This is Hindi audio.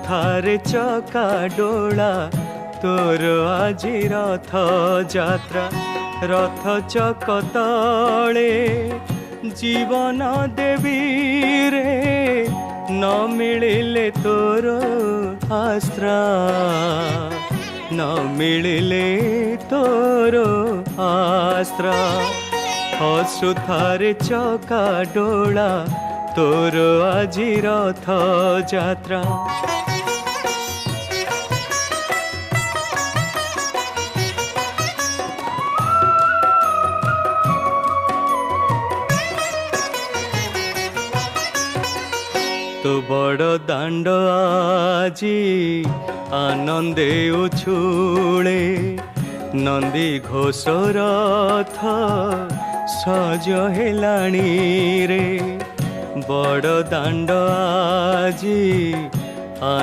थारे चका डोला तोर आजी रथ जात्रा रथ चक तले जीवन देवी रे न मिलिले तोर आश्रा न मिलिले तोर आश्रा हसु थारे चका डोला तोर आजी रथ जात्रा। तो बड़ दांड आजी आनंदे उछुले नंदी घोष रथ सज हेलाणी रे बड़ दांड आजी